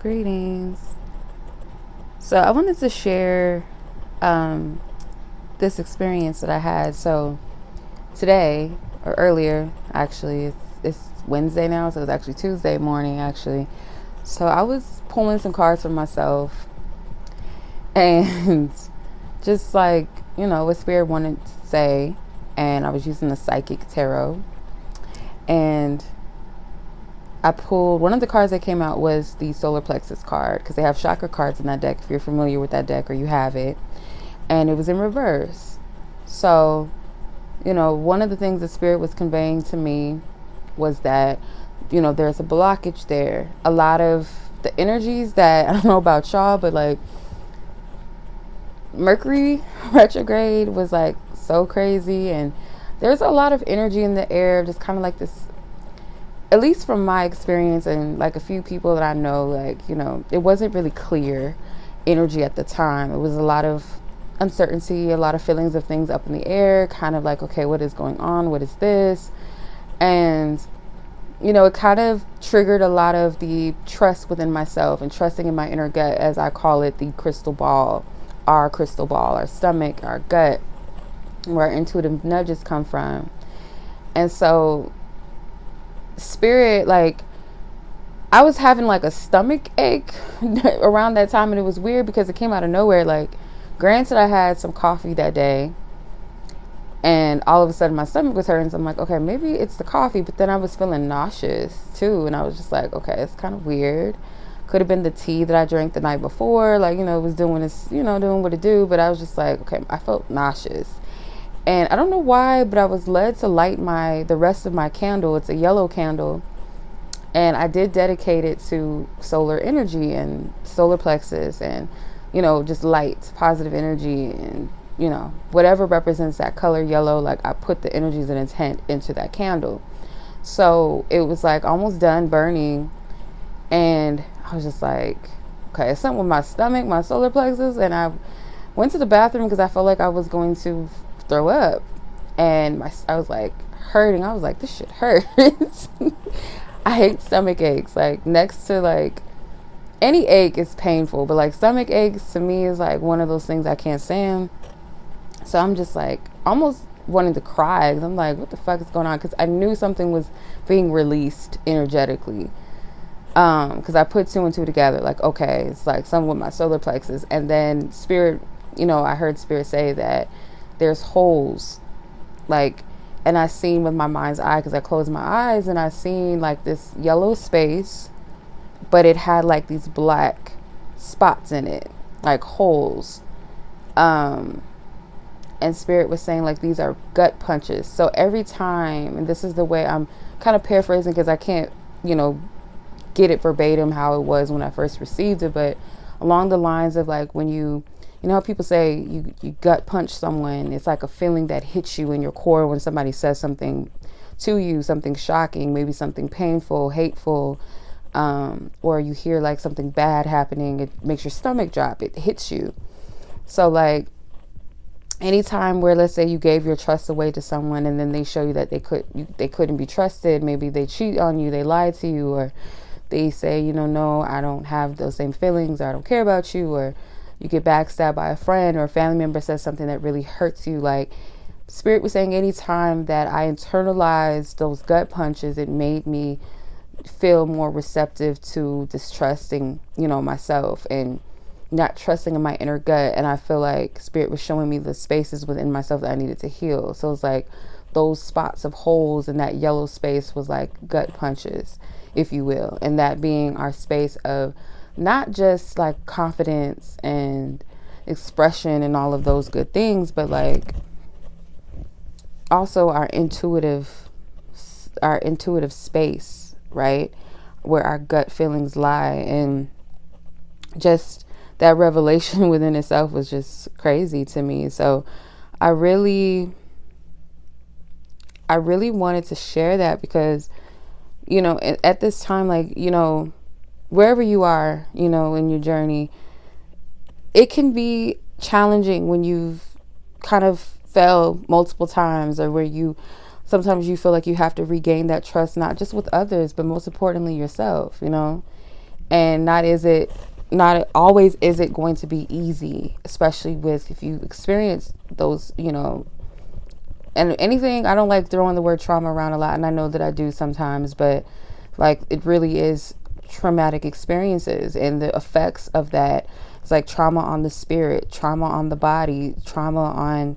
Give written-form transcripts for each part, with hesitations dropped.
Greetings. So I wanted to share this experience that I had. So today, or earlier, actually, it's Wednesday now, so it's actually Tuesday morning, actually. So I was pulling some cards for myself, and just like, what Spirit wanted to say, and I was using the Psychic Tarot, and I pulled, one of the cards that came out was the solar plexus card, because they have chakra cards in that deck, if you're familiar with that deck or you have it, and it was in reverse. So, one of the things that Spirit was conveying to me was that, there's a blockage there. A lot of the energies that, I don't know about y'all, but like Mercury retrograde was like so crazy, and there's a lot of energy in the air, just kind of like this, at least from my experience and like a few people that I know, like, it wasn't really clear energy at the time. It was a lot of uncertainty, a lot of feelings of things up in the air, kind of like, okay, what is going on? What is this? And, it kind of triggered a lot of the trust within myself and trusting in my inner gut, as I call it, the crystal ball, our stomach, our gut, where our intuitive nudges come from. And so Spirit, like, I was having like a stomach ache around that time, and it was weird because it came out of nowhere. Like, granted, I had some coffee that day, and all of a sudden my stomach was hurting, so I'm like, okay, maybe it's the coffee. But then I was feeling nauseous too, and I was just like, okay, it's kind of weird. Could have been the tea that I drank the night before, like, it was doing this, doing what it do. But I was just like, okay, I felt nauseous. And I don't know why, but I was led to light the rest of my candle. It's a yellow candle. And I did dedicate it to solar energy and solar plexus and, just light, positive energy, and, whatever represents that color yellow. Like, I put the energies and intent into that candle. So it was like almost done burning. And I was just like, okay, it's something with my stomach, my solar plexus. And I went to the bathroom because I felt like I was going to throw up, and I was like hurting. I was like, this shit hurts. I hate stomach aches. Like, next to like any ache is painful, but like stomach aches to me is like one of those things I can't stand. So I'm just like almost wanting to cry, because I'm like, what the fuck is going on? Because I knew something was being released energetically, because I put two and two together, like, okay, it's like something with my solar plexus. And then Spirit, I heard Spirit say that there's holes, like, and I seen with my mind's eye, because I closed my eyes, and I seen like this yellow space, but it had like these black spots in it, like holes. And Spirit was saying like these are gut punches. So every time, and this is the way I'm kind of paraphrasing, because I can't, get it verbatim how it was when I first received it, but along the lines of like, when you know how people say you gut punch someone, it's like a feeling that hits you in your core when somebody says something to you, something shocking, maybe something painful, hateful, or you hear like something bad happening, it makes your stomach drop, it hits you. So like, anytime where, let's say, you gave your trust away to someone, and then they show you that they couldn't be trusted, maybe they cheat on you, they lied to you, or they say, no, I don't have those same feelings, or I don't care about you, or you get backstabbed by a friend, or a family member says something that really hurts you. Like, Spirit was saying, anytime that I internalized those gut punches, it made me feel more receptive to distrusting, myself, and not trusting in my inner gut. And I feel like Spirit was showing me the spaces within myself that I needed to heal. So it's like those spots of holes in that yellow space was like gut punches, if you will. And that being our space of not just like confidence and expression and all of those good things, but like also our intuitive space, right? Where our gut feelings lie. And just that revelation within itself was just crazy to me. So I really wanted to share that, because, at this time, like, wherever you are, in your journey, it can be challenging when you've kind of fell multiple times, or where sometimes you feel like you have to regain that trust, not just with others, but most importantly yourself, And not always is it going to be easy, especially with if you experience those, and anything. I don't like throwing the word trauma around a lot, and I know that I do sometimes, but like it really is traumatic experiences, and the effects of that. It's like trauma on the spirit, trauma on the body, trauma on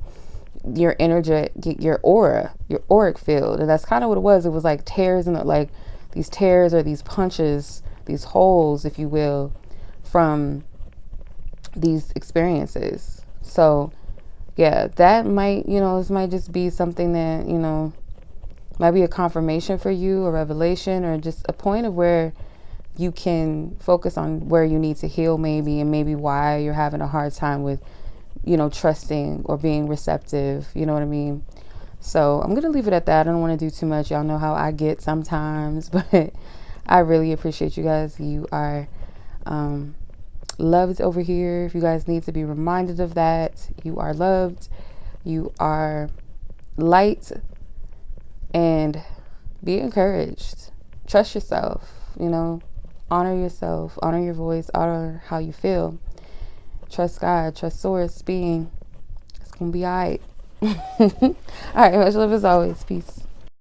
your energy, your aura, your auric field. And that's kind of what it was. It was like tears, and like these tears or these punches, these holes, if you will, from these experiences. So yeah, that might, this might just be something that, might be a confirmation for you, a revelation, or just a point of where you can focus on where you need to heal, maybe, and maybe why you're having a hard time with, trusting or being receptive. You know what I mean? So I'm going to leave it at that. I don't want to do too much. Y'all know how I get sometimes, but I really appreciate you guys. You are loved over here. If you guys need to be reminded of that, you are loved. You are light, and be encouraged. Trust yourself, honor yourself, honor your voice, honor how you feel. Trust God, trust source being. It's going to be all right. All right, much love as always. Peace.